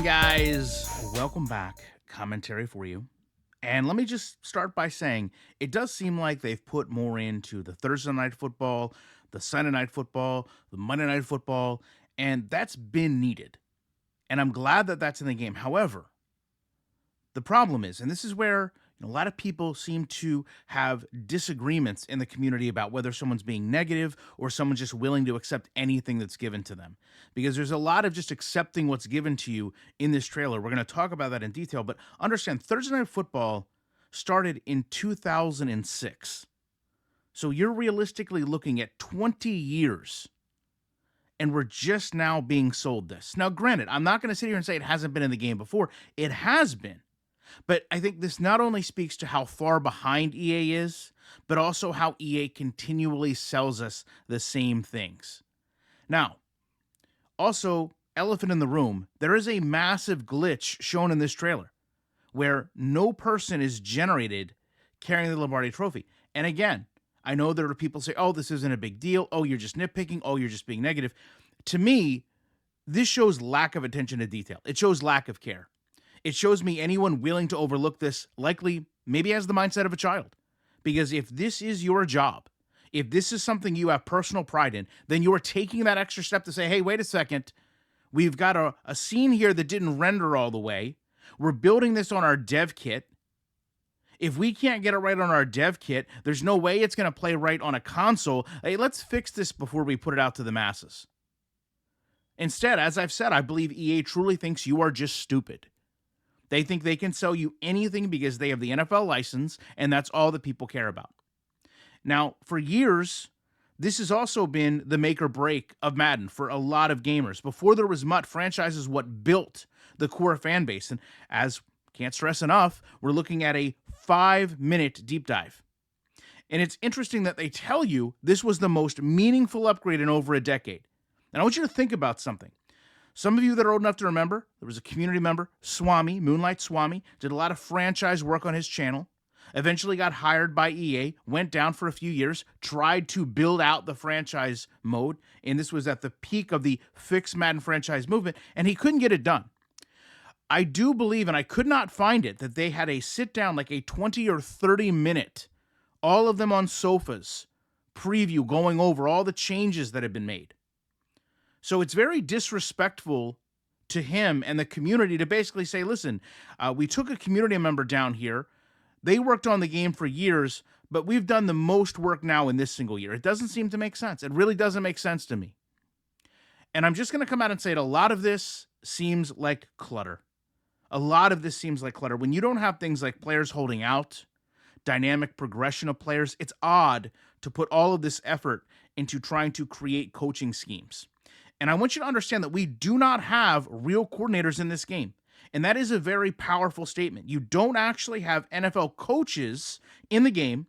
morning, guys. Welcome back. Commentary for you. And let me just start by saying it does seem like they've put more into the Thursday night football, the Sunday night football, the Monday night football, and that's been needed. And I'm glad that that's in the game. However, the problem is, and this is where a lot of people seem to have disagreements in the community about whether someone's being negative or someone's just willing to accept anything that's given to them. Because there's a lot of just accepting what's given to you in this trailer. We're going to talk about that in detail, but understand Thursday Night Football started in 2006. So you're realistically looking at 20 years and we're just now being sold this. Now, granted, I'm not going to sit here and say it hasn't been in the game before. It has been. But I think this not only speaks to how far behind EA is, but also how EA continually sells us the same things. Now, also, elephant in the room, there is a massive glitch shown in this trailer where no person is generated carrying the Lombardi Trophy. And again, I know there are people say, oh, this isn't a big deal. Oh, you're just nitpicking. Oh, you're just being negative. To me, this shows lack of attention to detail. It shows lack of care. It shows me anyone willing to overlook this likely maybe has the mindset of a child. Because if this is your job, if this is something you have personal pride in, then you are taking that extra step to say, hey, wait a second. We've got a scene here that didn't render all the way. We're building this on our dev kit. If we can't get it right on our dev kit, there's no way it's going to play right on a console. Hey, let's fix this before we put it out to the masses. Instead, as I've said, I believe EA truly thinks you are just stupid. They think they can sell you anything because they have the NFL license, and that's all that people care about. Now, for years, this has also been the make or break of Madden for a lot of gamers. Before there was MUT, franchise is what built the core fan base. And as can't stress enough, we're looking at a 5-minute deep dive. And it's interesting that they tell you this was the most meaningful upgrade in over a decade. And I want you to think about something. Some of you that are old enough to remember, there was a community member, Swami, Moonlight Swami, did a lot of franchise work on his channel, eventually got hired by EA, went down for a few years, tried to build out the franchise mode, and this was at the peak of the Fix Madden franchise movement, and he couldn't get it done. I do believe, and I could not find it, that they had a sit-down, like a 20 or 30-minute, all of them on sofas, preview going over all the changes that have been made. So it's very disrespectful to him and the community to basically say, listen, we took a community member down here. They worked on the game for years, but we've done the most work now in this single year. It doesn't seem to make sense. It really doesn't make sense to me. And I'm just going to come out and say it. A lot of this seems like clutter. A lot of this seems like clutter. When you don't have things like players holding out, dynamic progression of players, it's odd to put all of this effort into trying to create coaching schemes. And I want you to understand that we do not have real coordinators in this game. And that is a very powerful statement. You don't actually have NFL coaches in the game,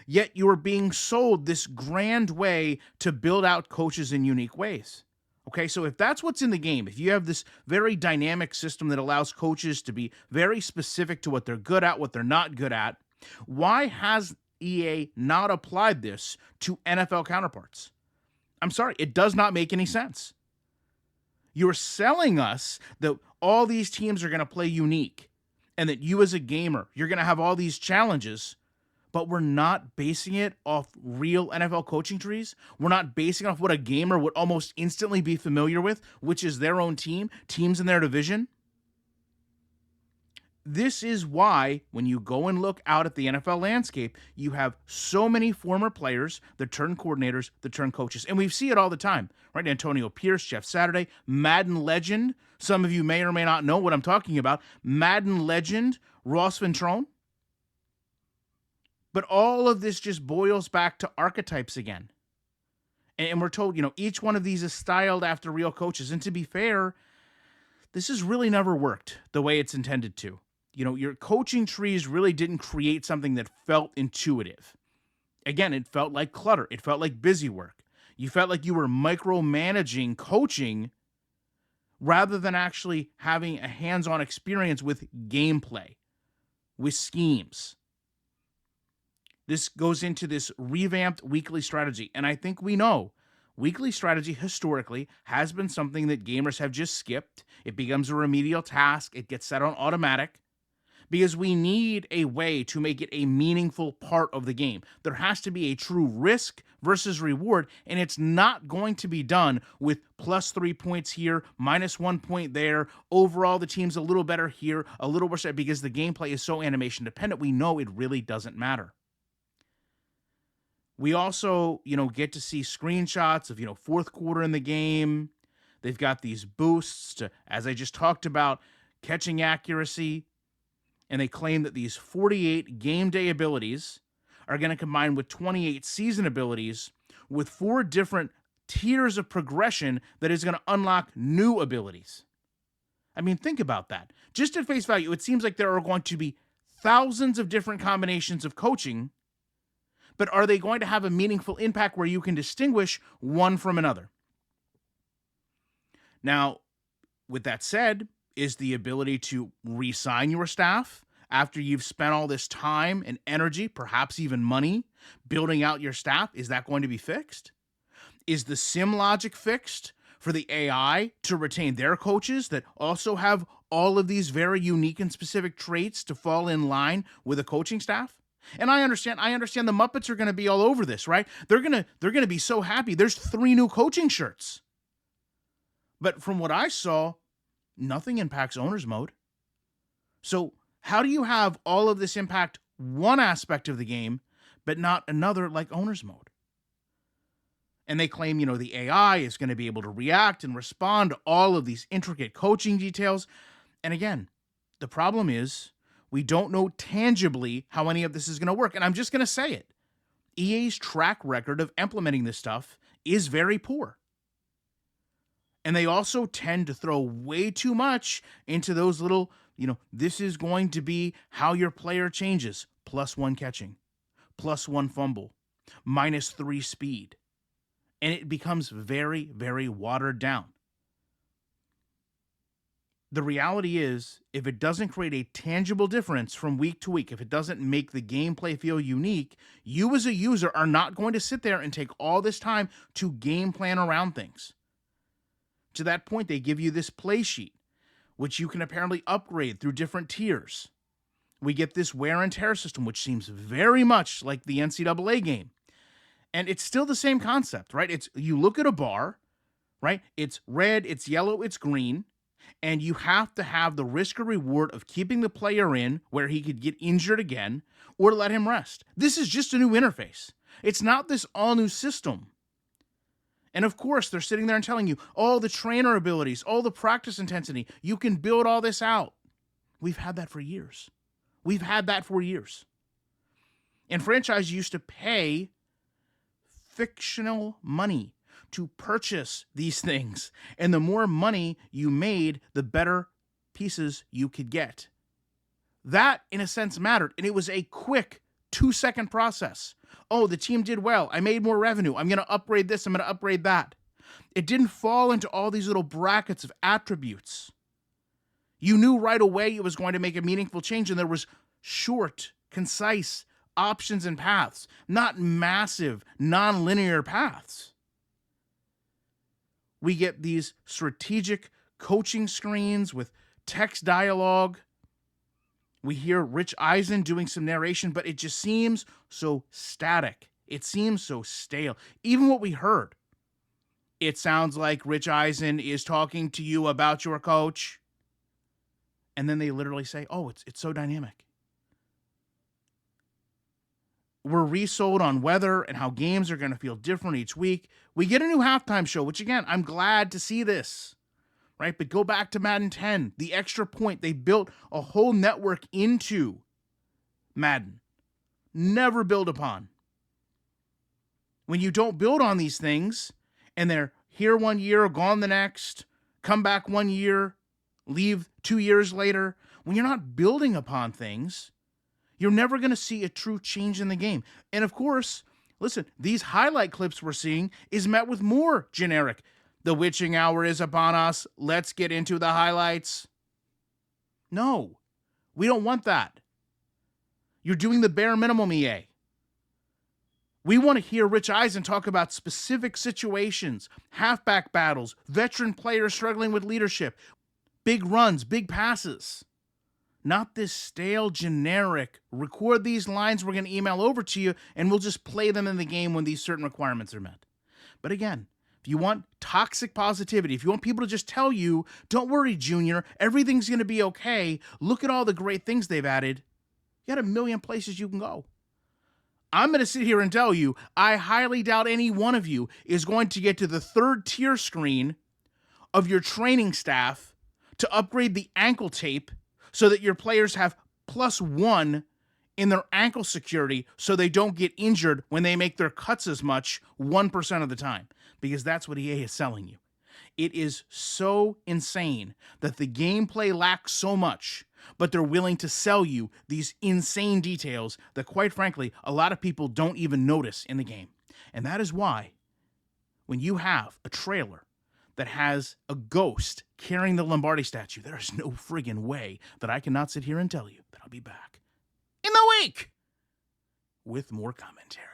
yet you are being sold this grand way to build out coaches in unique ways. Okay, so if that's what's in the game, if you have this very dynamic system that allows coaches to be very specific to what they're good at, what they're not good at, why has EA not applied this to NFL counterparts? I'm sorry, it does not make any sense. You're selling us that all these teams are going to play unique and that you as a gamer, you're going to have all these challenges, but we're not basing it off real NFL coaching trees. We're not basing it off what a gamer would almost instantly be familiar with, which is their own team, teams in their division. This is why when you go and look out at the NFL landscape, you have so many former players that turn coordinators, that turn coaches. And we see it all the time, right? Antonio Pierce, Jeff Saturday, Madden legend. Some of you may or may not know what I'm talking about. Madden legend, Ross Ventrone. But all of this just boils back to archetypes again. And we're told, each one of these is styled after real coaches. And to be fair, this has really never worked the way it's intended to. Your coaching trees really didn't create something that felt intuitive. Again, it felt like clutter. It felt like busy work. You felt like you were micromanaging coaching rather than actually having a hands-on experience with gameplay, with schemes. This goes into this revamped weekly strategy. And I think we know Weekly strategy historically has been something that gamers have just skipped. It becomes a remedial task, it gets set on automatic because we need a way to make it a meaningful part of the game. There has to be a true risk versus reward, and it's not going to be done with plus 3 points here, minus 1 point there. Overall, the team's a little better here, a little worse, because the gameplay is so animation dependent. We know it really doesn't matter. We also, get to see screenshots of, fourth quarter in the game. They've got these boosts to, as I just talked about, catching accuracy. And they claim that these 48 game day abilities are going to combine with 28 season abilities with 4 different tiers of progression that is going to unlock new abilities. I mean, think about that. Just at face value, it seems like there are going to be thousands of different combinations of coaching, but are they going to have a meaningful impact where you can distinguish one from another? Now, with that said, is the ability to re-sign your staff after you've spent all this time and energy, perhaps even money, building out your staff, is that going to be fixed? Is the sim logic fixed for the AI to retain their coaches that also have all of these very unique and specific traits to fall in line with a coaching staff? And I understand the Muppets are going to be all over this, right? They're going to be so happy. There's 3 new coaching shirts. But from what I saw, nothing impacts owner's mode. So how do you have all of this impact one aspect of the game, but not another like owner's mode? And they claim, the AI is going to be able to react and respond to all of these intricate coaching details. And again, the problem is we don't know tangibly how any of this is going to work. And I'm just going to say it. EA's track record of implementing this stuff is very poor. And they also tend to throw way too much into those little, this is going to be how your player changes. +1 catching, +1 fumble, -3 speed. And it becomes very, very watered down. The reality is, if it doesn't create a tangible difference from week to week, if it doesn't make the gameplay feel unique, you as a user are not going to sit there and take all this time to game plan around things. To that point, they give you this play sheet, which you can apparently upgrade through different tiers. We get this wear and tear system, which seems very much like the NCAA game. And it's still the same concept, right? You look at a bar, right? It's red, it's yellow, it's green, and you have to have the risk or reward of keeping the player in where he could get injured again or let him rest. This is just a new interface. It's not this all new system. And of course, they're sitting there and telling you all the trainer abilities, all the practice intensity. You can build all this out. We've had that for years. And franchise used to pay fictional money to purchase these things. And the more money you made, the better pieces you could get. That, in a sense, mattered. And it was a quick 2-second process. Oh, the team did well. I made more revenue. I'm going to upgrade this. I'm going to upgrade that. It didn't fall into all these little brackets of attributes. You knew right away it was going to make a meaningful change, and there was short, concise options and paths, not massive, non-linear paths. We get these strategic coaching screens with text dialogue. We hear Rich Eisen doing some narration, but it just seems so static. It seems so stale. Even what we heard, it sounds like Rich Eisen is talking to you about your coach. And then they literally say, oh, it's so dynamic. We're resold on weather and how games are going to feel different each week. We get a new halftime show, which again, I'm glad to see this. Right? But go back to Madden 10, the extra point. They built a whole network into Madden. Never build upon. When you don't build on these things, and they're here 1 year, gone the next, come back 1 year, leave 2 years later, when you're not building upon things, you're never going to see a true change in the game. And of course, listen, these highlight clips we're seeing is met with more generic. The witching hour is upon us. Let's get into the highlights. No, we don't want that. You're doing the bare minimum, EA. We want to hear Rich Eisen talk about specific situations, halfback battles, veteran players struggling with leadership, big runs, big passes. Not this stale, generic, record these lines we're going to email over to you, and we'll just play them in the game when these certain requirements are met. But again, if you want toxic positivity, if you want people to just tell you, don't worry, Junior, everything's going to be okay, look at all the great things they've added, you got a million places you can go. I'm going to sit here and tell you, I highly doubt any one of you is going to get to the third tier screen of your training staff to upgrade the ankle tape so that your players have +1 in their ankle security so they don't get injured when they make their cuts as much 1% of the time, because that's what EA is selling you. It is so insane that the gameplay lacks so much, but they're willing to sell you these insane details that, quite frankly, a lot of people don't even notice in the game. And that is why, when you have a trailer that has a ghost carrying the Lombardi statue, there is no friggin' way that I cannot sit here and tell you that I'll be back in the week with more commentary.